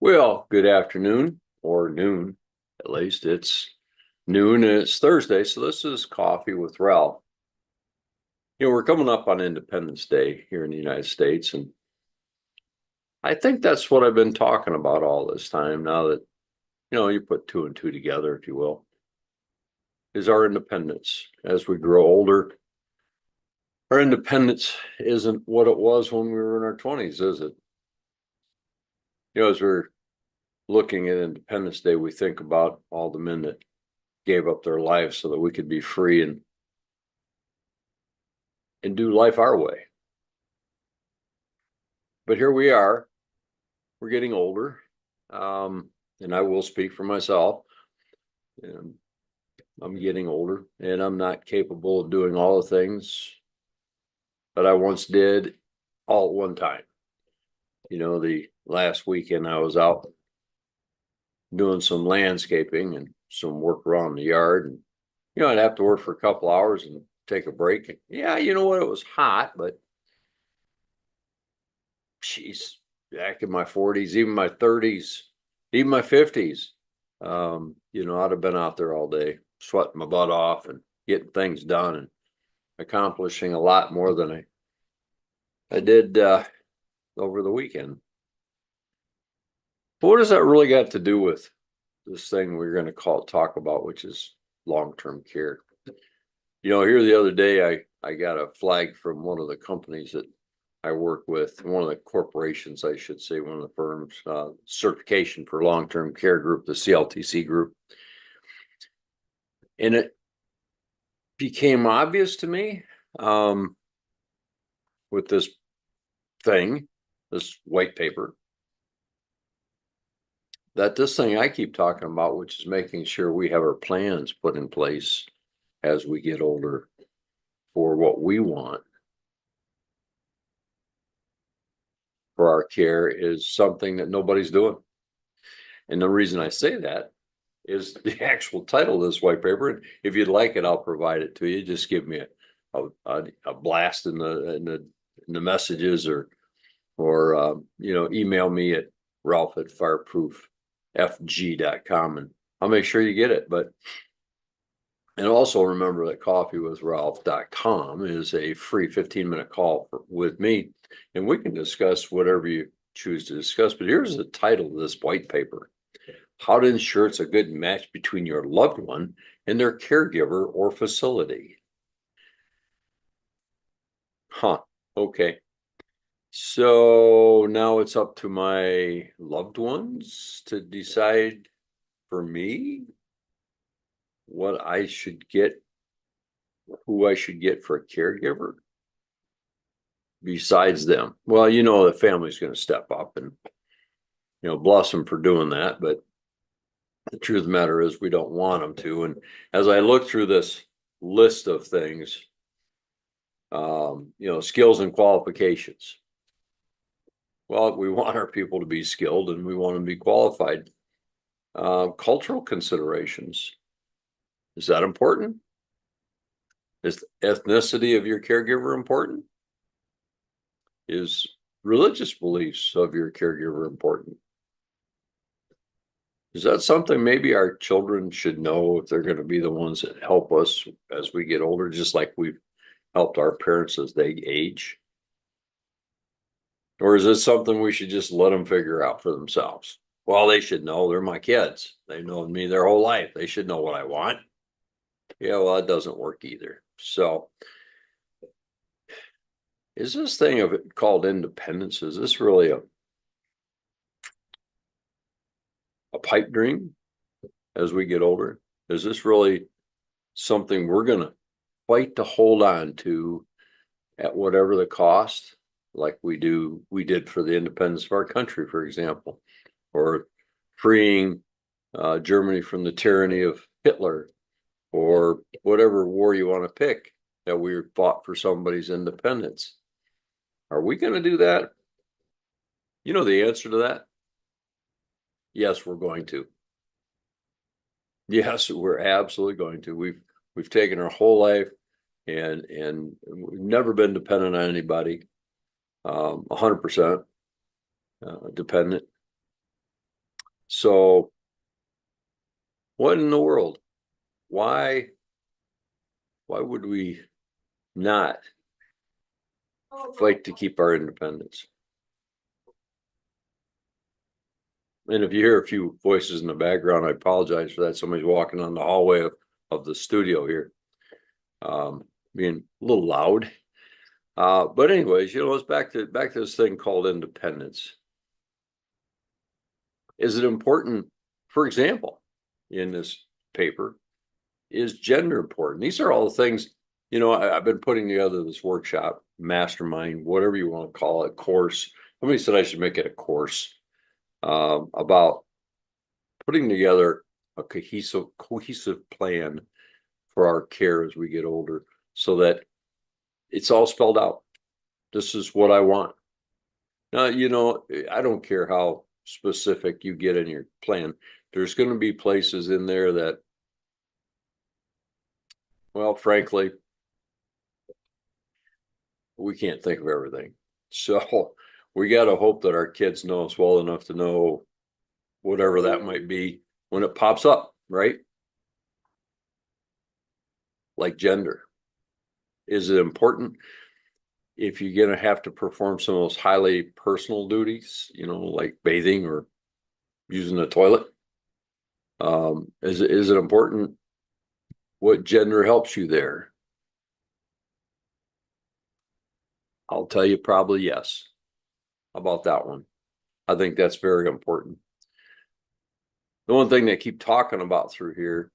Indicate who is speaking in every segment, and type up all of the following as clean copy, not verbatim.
Speaker 1: Well, good afternoon or noon, at least. It's noon and it's Thursday, so this is Coffee with Ralph. We're coming up on Independence Day here in the United States, and I think that's what I've been talking about all this time now that, you put two and two together, if you will, is our independence. As we grow older, our independence isn't what it was when we were in our 20s, is it? As we're looking at Independence Day, we think about all the men that gave up their lives so that we could be free and do life our way. But here we are, we're getting older. And I will speak for myself. And I'm getting older and I'm not capable of doing all the things that I once did all at one time. The last weekend I was out doing some landscaping and some work around the yard, and I'd have to work for a couple hours and take a break. And yeah, you know what? It was hot, but geez, back in my 40s, even my 30s, even my 50s, I'd have been out there all day, sweating my butt off and getting things done and accomplishing a lot more than I did over the weekend. But what does that really got to do with this thing we're going to talk about, which is long-term care? Here the other day, I got a flag from one of the companies that I work with, one of the corporations, I should say, one of the firms, certification for long-term care group, the CLTC group. And it became obvious to me with this thing, this white paper, that this thing I keep talking about, which is making sure we have our plans put in place as we get older for what we want for our care, is something that nobody's doing. And the reason I say that is the actual title of this white paper. And if you'd like it, I'll provide it to you. Just give me a blast in the messages, or email me at ralph@fireproofmg.com, and I'll make sure you get it. And also remember that coffeewithralph.com is a free 15-minute call with me, and we can discuss whatever you choose to discuss. But here's the title of this white paper: How to Ensure It's a Good Match Between Your Loved One and Their Caregiver or Facility. Okay. So now it's up to my loved ones to decide for me what I should get, who I should get for a caregiver besides them. Well, the family's going to step up and, bless them for doing that. But the truth of the matter is we don't want them to. And as I look through this list of things, skills and qualifications. Well, we want our people to be skilled and we want them to be qualified. Cultural considerations. Is that important? Is the ethnicity of your caregiver important? Is religious beliefs of your caregiver important? Is that something maybe our children should know if they're going to be the ones that help us as we get older, just like we've helped our parents as they age? Or is this something we should just let them figure out for themselves? Well, they should know. They're my kids. They've known me their whole life. They should know what I want. Yeah, well, it doesn't work either. So is this thing of it called independence, is this really a pipe dream as we get older? Is this really something we're going to fight to hold on to at whatever the cost, like we did for the independence of our country, for example, or freeing Germany from the tyranny of Hitler, or whatever war you want to pick that we fought for somebody's independence? Are we going to do that? You know the answer to that? Yes, we're going to. Yes, we're absolutely going to. We've taken our whole life and we've never been dependent on anybody, 100% dependent. So what in the world? Why would we not fight to keep our independence? And if you hear a few voices in the background, I apologize for that. Somebody's walking on the hallway of the studio here, being a little loud. But anyways, it's back to this thing called independence. Is it important? For example, in this paper, is gender important? These are all the things, I've been putting together this workshop, mastermind, whatever you want to call it, course. Somebody said I should make it a course about putting together a cohesive plan for our care as we get older, so that it's all spelled out. This is what I want. Now, I don't care how specific you get in your plan. There's going to be places in there that, well, frankly, we can't think of everything. So we got to hope that our kids know us well enough to know whatever that might be when it pops up, right? Like gender. Is it important if you're going to have to perform some of those highly personal duties, like bathing or using the toilet? Is it important what gender helps you there? I'll tell you probably yes about that one. I think that's very important. The one thing they keep talking about through here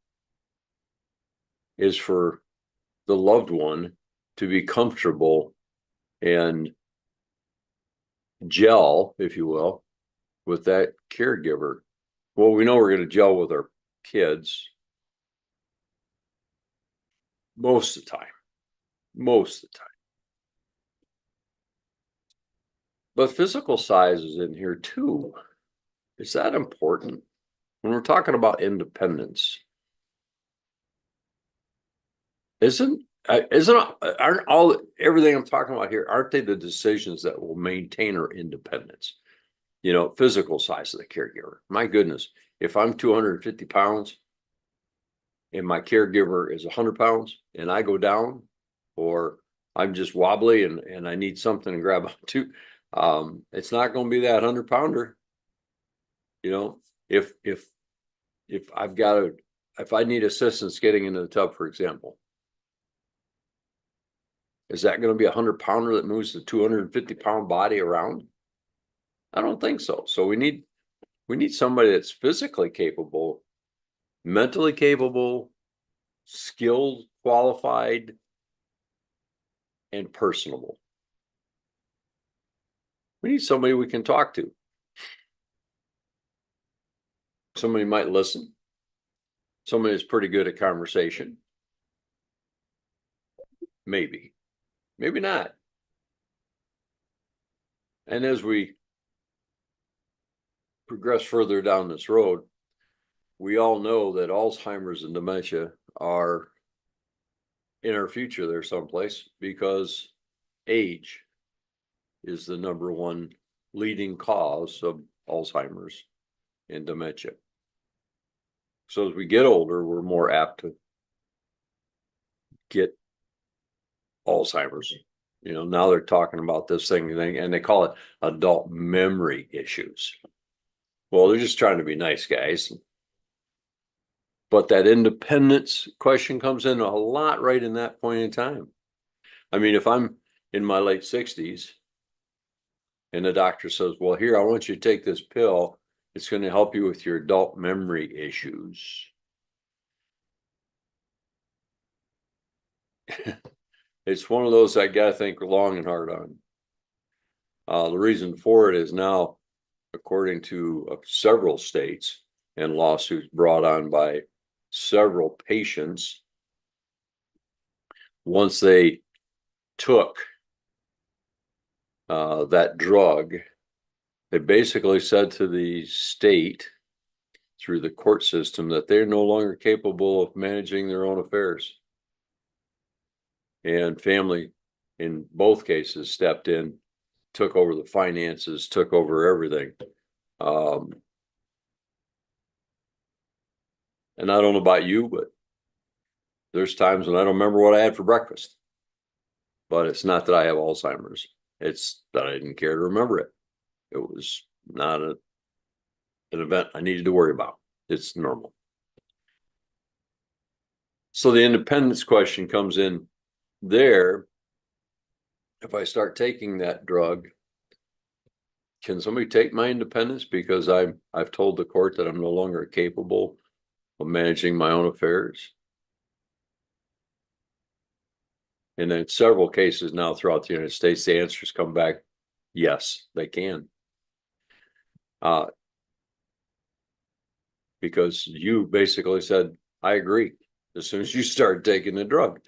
Speaker 1: is for the loved one to be comfortable and gel, if you will, with that caregiver. Well, we know we're going to gel with our kids most of the time. But physical size is in here too. Is that important? When we're talking about independence, aren't everything I'm talking about here, aren't they the decisions that will maintain our independence? Physical size of the caregiver. My goodness, if I'm 250 pounds and my caregiver is 100 pounds and I go down, or I'm just wobbly and I need something to grab onto, it's not going to be that 100-pounder. If if I need assistance getting into the tub, for example, is that going to be 100-pounder that moves the 250-pound body around? I don't think so. So we need somebody that's physically capable, mentally capable, skilled, qualified, and personable. We need somebody we can talk to. Somebody might listen. Somebody that's pretty good at conversation. Maybe not. And as we progress further down this road, we all know that Alzheimer's and dementia are in our future there someplace, because age is the number one leading cause of Alzheimer's and dementia. So as we get older, we're more apt to get Alzheimer's. Now they're talking about this thing, and they call it adult memory issues. Well, they're just trying to be nice guys. But that independence question comes in a lot right in that point in time. I mean, if I'm in my late 60s and the doctor says, well, here, I want you to take this pill. It's going to help you with your adult memory issues. It's one of those I got to think long and hard on. The reason for it is now, according to several states and lawsuits brought on by several patients, once they took that drug, they basically said to the state through the court system that they're no longer capable of managing their own affairs. And family, in both cases, stepped in, took over the finances, took over everything. And I don't know about you, but there's times when I don't remember what I had for breakfast. But it's not that I have Alzheimer's. It's that I didn't care to remember it. It was not an event I needed to worry about. It's normal. So the independence question comes in there. If I start taking that drug, can somebody take my independence because I've told the court that I'm no longer capable of managing my own affairs? And in several cases now throughout the United States, the answers come back, yes, they can. Because you basically said, I agree, as soon as you start taking the drug.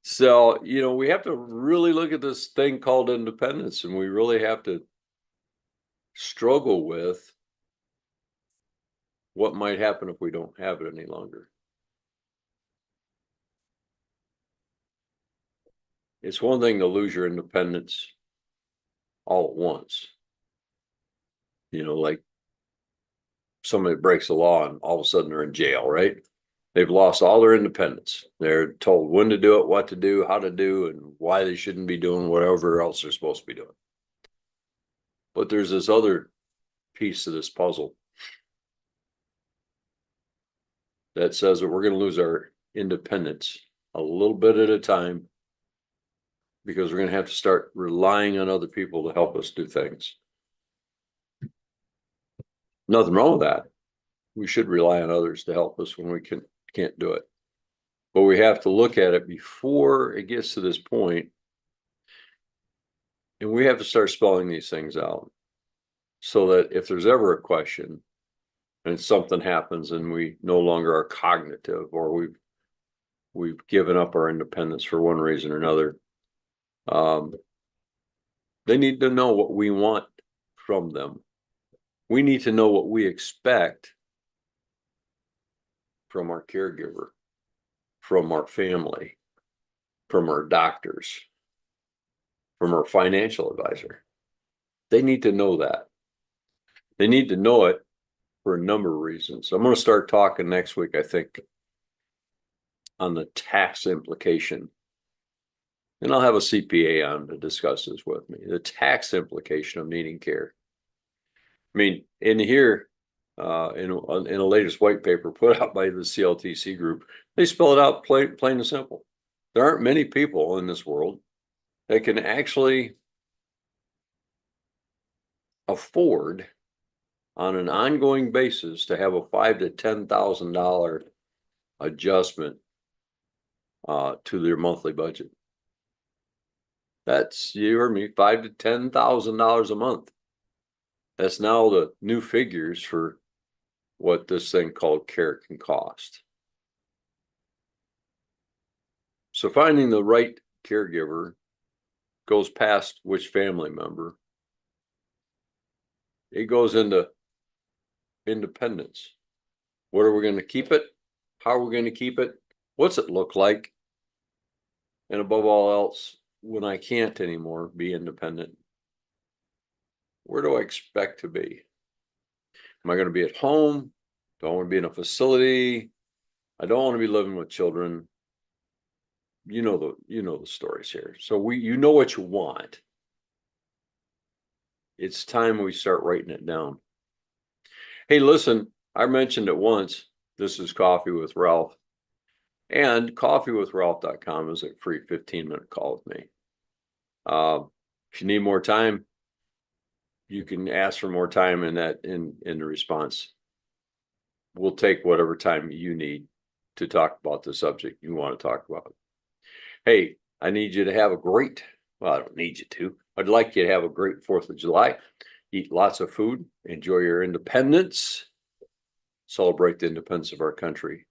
Speaker 1: So, we have to really look at this thing called independence, and we really have to struggle with what might happen if we don't have it any longer. It's one thing to lose your independence all at once. Like somebody breaks the law and all of a sudden they're in jail, right? They've lost all their independence. They're told when to do it, what to do, how to do, and why they shouldn't be doing whatever else they're supposed to be doing. But there's this other piece of this puzzle that says that we're going to lose our independence a little bit at a time because we're going to have to start relying on other people to help us do things. Nothing wrong with that. We should rely on others to help us when we can't do it. But we have to look at it before it gets to this point, and we have to start spelling these things out so that if there's ever a question and something happens and we no longer are cognitive, or we've given up our independence for one reason or another, they need to know what we want from them. We need to know what we expect from our caregiver, from our family, from our doctors, from our financial advisor. They need to know that. They need to know it for a number of reasons. I'm going to start talking next week, I think, on the tax implication. And I'll have a CPA on to discuss this with me. The tax implication of needing care. I mean, in here, in a latest white paper put out by the CLTC group, they spell it out plain and simple. There aren't many people in this world that can actually afford on an ongoing basis to have a $5,000 to $10,000 adjustment to their monthly budget. That's, you heard me, $5,000 to $10,000 a month. That's now the new figures for what this thing called care can cost. So finding the right caregiver goes past which family member. It goes into independence. What are we going to keep it? How are we going to keep it? What's it look like? And above all else, when I can't anymore be independent, where do I expect to be? Am I going to be at home? Do I want to be in a facility? I don't want to be living with children. You know the stories here. So you know what you want. It's time we start writing it down. Hey, listen, I mentioned it once. This is Coffee with Ralph. And coffeewithralph.com is a free 15-minute call with me. If you need more time, you can ask for more time in the response. We'll take whatever time you need to talk about the subject you want to talk about. Hey, I need you to have a great, well, I don't need you to. I'd like you to have a great 4th of July. Eat lots of food, enjoy your independence, celebrate the independence of our country.